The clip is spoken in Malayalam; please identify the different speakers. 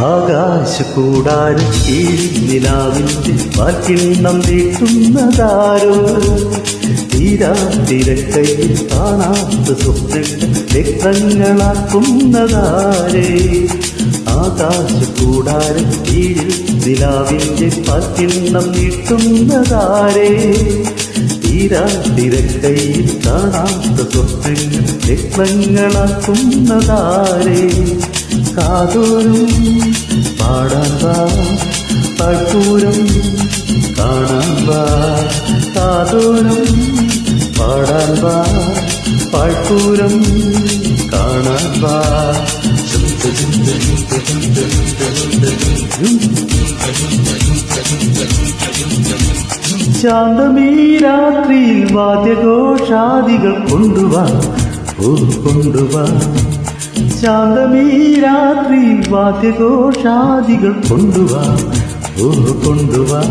Speaker 1: ആകാശക്കൂടാരം നിലാവിന്റെ വാക്കിണ്ണം നീട്ടുന്നതാരോ തീരാതിരക്കയിൽ കാണാത്ത സ്വപ്നങ്ങൾ രക്തങ്ങളാക്കുന്നതാരേ ആകാശക്കൂടാരം നിലാവിന്റെ വാക്കിണ്ണം നീട്ടുന്നതാരേ തീരാതിരക്കയിൽ കാണാത്ത സ്വപ്നങ്ങൾ രക്തങ്ങളാക്കുന്നതാരേ കാതോരും പാടാൻ വാ പഴക്കൂരം കാണാൻ വാ കാതോരും പാടാൻ വാ പഴക്കൂരം കാണാൻ വാ ശാന്തമീ രാത്രിയിൽ വാദ്യഘോഷാദികൾ കൊണ്ടുവാ ഓ കൊണ്ടുവാ ശാന്തമീ രാത്രിയിൽ വാദ്യഘോഷാദികൾ കൊണ്ടുവാ ഓ കൊണ്ടുവാ